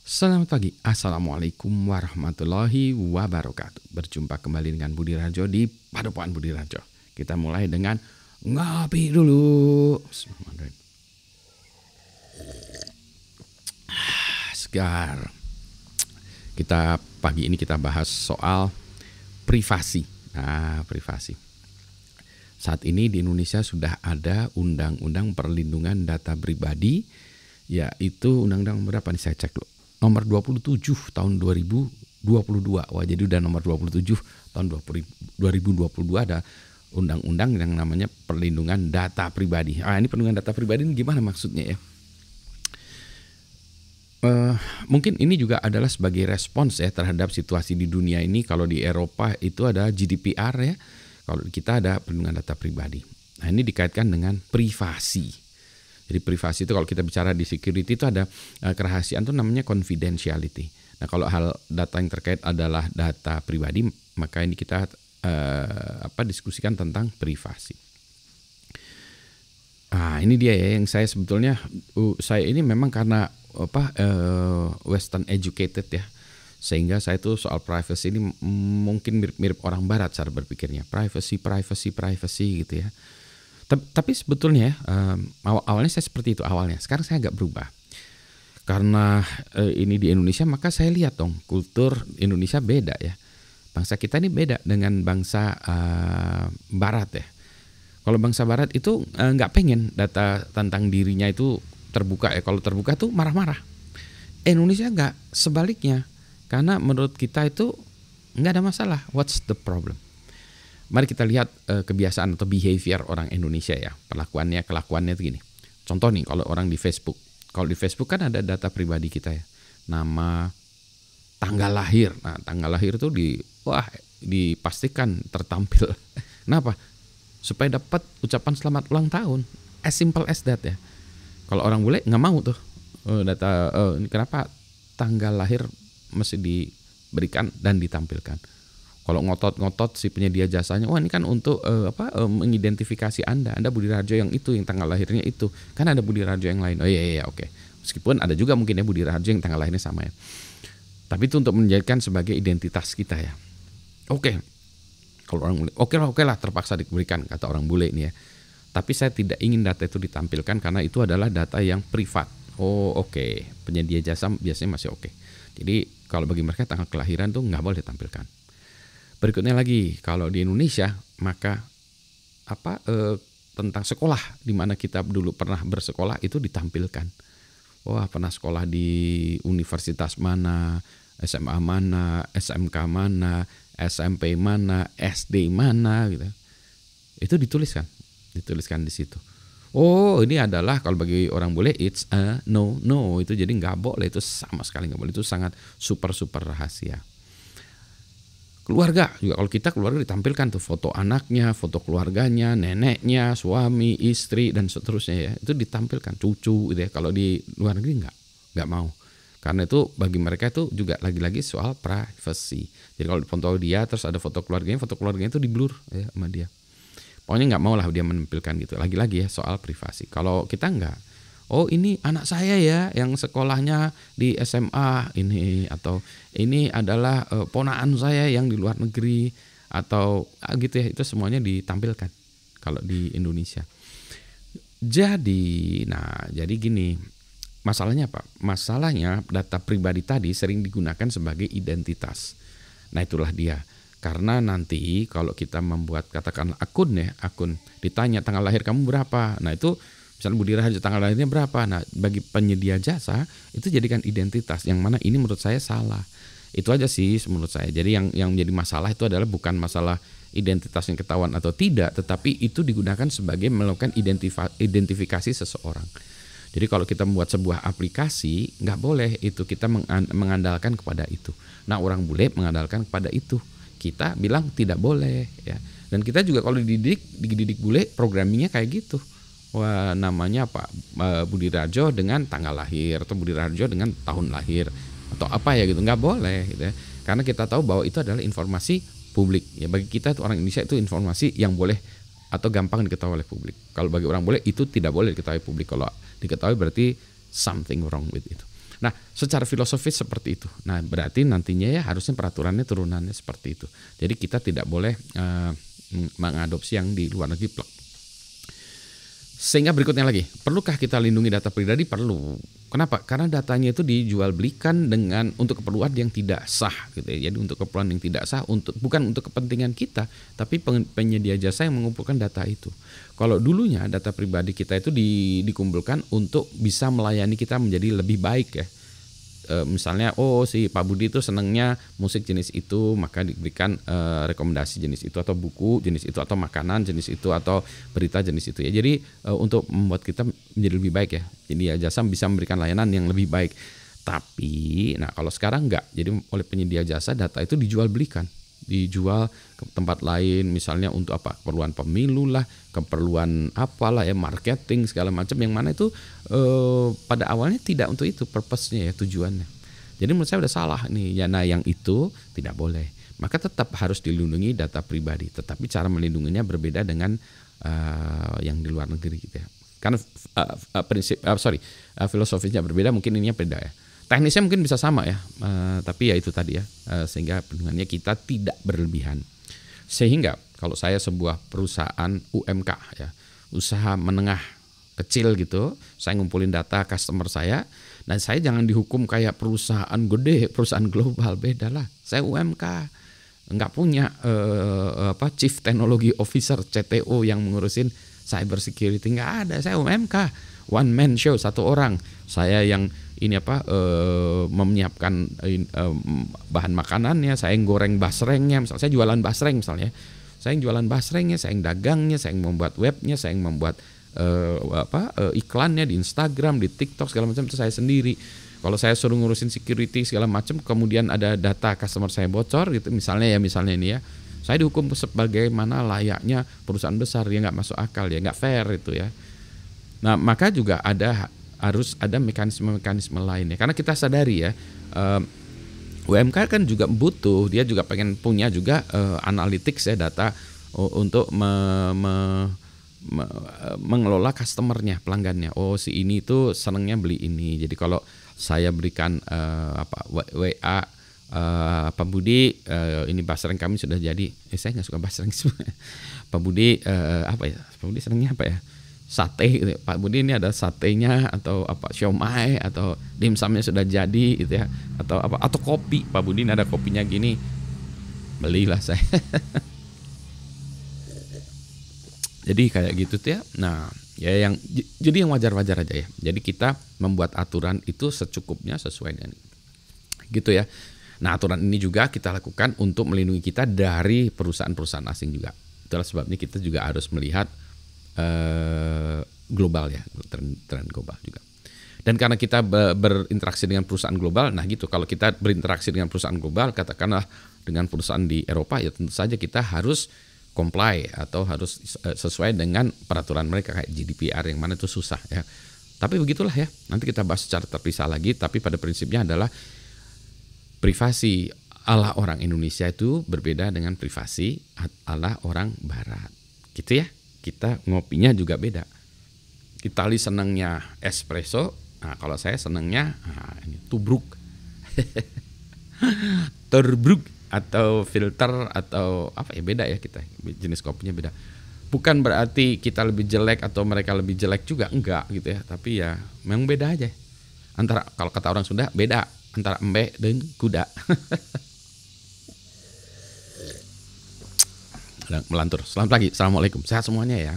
Selamat pagi, Assalamualaikum warahmatullahi wabarakatuh. Berjumpa kembali dengan Budi Rajo di Padepokan Budi Rajo. Kita mulai dengan ngopi dulu. Bismillahirrahmanirrahim. Segar. Pagi ini kita bahas soal privasi. Nah, privasi. Saat ini di Indonesia sudah ada Undang-Undang Perlindungan Data Pribadi, yaitu undang-undang berapa nih, saya cek dulu. Nomor 27 tahun 2022. Wah, jadi udah nomor 27 tahun 2022 ada undang-undang yang namanya perlindungan data pribadi. Ini perlindungan data pribadi ini gimana maksudnya ya? Mungkin ini juga adalah sebagai respons ya terhadap situasi di dunia ini. Kalau di Eropa itu ada GDPR ya. Kalau kita ada perlindungan data pribadi. Nah, ini dikaitkan dengan privasi. Jadi privasi itu kalau kita bicara di security itu ada kerahasiaan itu namanya confidentiality. Nah, kalau hal data yang terkait adalah data pribadi, maka ini kita diskusikan tentang privasi. Ini dia ya yang saya sebetulnya saya ini memang karena western educated ya. Sehingga saya tuh soal privacy ini mungkin mirip-mirip orang barat cara berpikirnya. Privacy gitu ya. Tapi sebetulnya awalnya saya seperti itu awalnya. Sekarang saya agak berubah. Karena ini di Indonesia, maka saya lihat dong kultur Indonesia beda ya. Bangsa kita ini beda dengan bangsa Barat ya. Kalau bangsa Barat itu nggak pengen data tentang dirinya itu terbuka ya. Kalau terbuka tuh marah-marah. Indonesia nggak, sebaliknya. Karena menurut kita itu nggak ada masalah. What's the problem? Mari kita lihat kebiasaan atau behavior orang Indonesia ya. Kelakuannya itu gini. Contoh nih kalau orang di Facebook. Kalau di Facebook kan ada data pribadi kita ya. Nama, tanggal lahir. Nah, tanggal lahir itu dipastikan tertampil. Kenapa? Supaya dapat ucapan selamat ulang tahun. As simple as that ya. Kalau orang bule nggak mau tuh data kenapa tanggal lahir mesti diberikan dan ditampilkan. Kalau ngotot si penyedia jasanya, ini kan untuk mengidentifikasi Anda Budi Rajo yang itu, yang tanggal lahirnya itu. Kan ada Budi Rajo yang lain. Oh iya, oke. Meskipun ada juga mungkin ya Budi Rajo yang tanggal lahirnya sama ya. Tapi itu untuk menjadikan sebagai identitas kita ya. Oke. Kalau orang bule, oke lah terpaksa diberikan kata orang bule ini ya. Tapi saya tidak ingin data itu ditampilkan karena itu adalah data yang privat. Oke. Penyedia jasa biasanya masih oke. Jadi kalau bagi mereka tanggal kelahiran tuh nggak boleh ditampilkan. Berikutnya lagi, kalau di Indonesia maka tentang sekolah di mana kita dulu pernah bersekolah itu ditampilkan. Wah, pernah sekolah di universitas mana, SMA mana, SMK mana, SMP mana, SD mana gitu. Itu dituliskan di situ. Ini adalah kalau bagi orang bule it's a no itu jadi nggak boleh, itu sama sekali nggak boleh, itu sangat super rahasia. Keluarga juga, kalau kita keluarga ditampilkan tuh foto anaknya, foto keluarganya, neneknya, suami, istri dan seterusnya ya, itu ditampilkan, cucu gitu ya. Kalau di luar negeri nggak mau, karena itu bagi mereka itu juga lagi-lagi soal privacy. Jadi kalau foto dia terus ada foto keluarganya itu di blur ya sama dia. Pokoknya nggak mau lah dia menampilkan gitu. Lagi-lagi ya soal privasi. Kalau kita nggak. Ini anak saya ya yang sekolahnya di SMA ini, atau ini adalah ponaan saya yang di luar negeri atau gitu ya, itu semuanya ditampilkan kalau di Indonesia. Jadi gini, masalahnya apa? Masalahnya data pribadi tadi sering digunakan sebagai identitas. Nah, itulah dia. Karena nanti kalau kita membuat katakanlah akun ditanya tanggal lahir kamu berapa. Nah, itu misalnya Budi Rajo tanggal lahirnya berapa. Nah, bagi penyedia jasa itu jadikan identitas, yang mana ini menurut saya salah. Itu aja sih menurut saya. Jadi yang menjadi masalah itu adalah bukan masalah identitas yang ketahuan atau tidak, tetapi itu digunakan sebagai melakukan identifikasi seseorang. Jadi kalau kita membuat sebuah aplikasi, nggak boleh itu kita mengandalkan kepada itu. Nah, orang bule mengandalkan kepada itu. Kita bilang tidak boleh ya. Dan kita juga kalau dididik bule programmingnya kayak gitu. Wah, namanya apa? Budi Rajo dengan tanggal lahir, atau Budi Rajo dengan tahun lahir, atau apa ya gitu. Nggak boleh gitu ya. Karena kita tahu bahwa itu adalah informasi publik ya. Bagi kita orang Indonesia itu informasi yang boleh atau gampang diketahui oleh publik. Kalau bagi orang boleh itu tidak boleh diketahui publik. Kalau diketahui berarti something wrong with itu. Nah, secara filosofis seperti itu. Nah, berarti nantinya ya harusnya peraturannya turunannya seperti itu. Jadi kita tidak boleh mengadopsi yang di luar negeri plek. Sehingga berikutnya lagi, perlukah kita lindungi data pribadi? Perlu. Kenapa? Karena datanya itu dijual belikan dengan untuk keperluan yang tidak sah gitu ya. Jadi untuk keperluan yang tidak sah, bukan untuk kepentingan kita, tapi penyedia jasa yang mengumpulkan data itu. Kalau dulunya data pribadi kita itu dikumpulkan untuk bisa melayani kita menjadi lebih baik ya. Misalnya si Pak Budi itu senangnya musik jenis itu, maka diberikan rekomendasi jenis itu, atau buku jenis itu, atau makanan jenis itu, atau berita jenis itu ya. Jadi untuk membuat kita menjadi lebih baik ya. Jadi ya jasa bisa memberikan layanan yang lebih baik. Tapi kalau sekarang enggak. Jadi oleh penyedia jasa data itu dijual belikan, dijual ke tempat lain, misalnya untuk apa? Keperluan pemilu lah, keperluan apalah ya, marketing segala macam, yang mana itu pada awalnya tidak untuk itu purpose-nya ya, tujuannya. Jadi menurut saya udah salah nih ya. Nah, yang itu tidak boleh. Maka tetap harus dilindungi data pribadi, tetapi cara melindunginya berbeda dengan yang di luar negeri gitu ya. Karena filosofisnya berbeda, mungkin ininya beda ya. Teknisnya mungkin bisa sama ya, tapi ya itu tadi ya, sehingga perlindungannya kita tidak berlebihan. Sehingga kalau saya sebuah perusahaan UMK ya, usaha menengah kecil gitu, saya ngumpulin data customer saya, dan saya jangan dihukum kayak perusahaan gede, perusahaan global, beda lah. Saya UMK, nggak punya Chief Technology Officer CTO yang mengurusin cyber security, nggak ada. Saya UMK, one man show, satu orang. Saya yang menyiapkan bahan makanannya, saya yang goreng basrengnya, misalnya saya jualan basreng misalnya, saya yang jualan basrengnya, saya yang dagangnya, saya yang membuat webnya, saya yang membuat iklannya di Instagram, di TikTok segala macam, itu saya sendiri. Kalau saya suruh ngurusin security segala macam, kemudian ada data customer saya bocor gitu, misalnya ini ya, saya dihukum sebagaimana layaknya perusahaan besar, ya nggak masuk akal ya, nggak fair itu ya. Nah, maka juga harus ada mekanisme-mekanisme lain ya. Karena kita sadari ya, UMK kan juga butuh, dia juga pengen punya juga analytics ya, data untuk mengelola customernya, pelanggannya. Si ini tuh senangnya beli ini. Jadi kalau saya berikan WA Pak Budi, ini basreng kami sudah jadi. Saya nggak suka basreng sebenarnya. Pak Budi Pak Budi senangnya apa ya? Sate gitu. Pak Budi ini ada satenya, atau siomay, atau dimsumnya sudah jadi gitu ya, atau kopi. Pak Budi ini ada kopinya gini, belilah saya. Jadi kayak gitu tuh ya. Nah, ya jadi yang wajar-wajar aja ya. Jadi kita membuat aturan itu secukupnya, sesuai dengan gitu ya. Nah, aturan ini juga kita lakukan untuk melindungi kita dari perusahaan-perusahaan asing juga. Itulah sebabnya kita juga harus melihat global ya, tren global juga. Dan karena kita berinteraksi dengan perusahaan global, nah gitu, kalau kita berinteraksi dengan perusahaan global, katakanlah dengan perusahaan di Eropa, ya tentu saja kita harus comply atau harus sesuai dengan peraturan mereka kayak GDPR, yang mana itu susah ya. Tapi begitulah ya, nanti kita bahas secara terpisah lagi, tapi pada prinsipnya adalah privasi ala orang Indonesia itu berbeda dengan privasi ala orang Barat. Gitu ya. Kita ngopinya juga beda. Itali senangnya espresso, nah kalau saya senangnya ini tubruk. Terbruk atau filter atau beda ya, kita jenis kopinya beda. Bukan berarti kita lebih jelek atau mereka lebih jelek juga, enggak gitu ya, tapi ya memang beda aja. Antara, kalau kata orang Sunda, beda antara embe dan kuda. Melantur. Selamat pagi, assalamualaikum, sehat semuanya ya.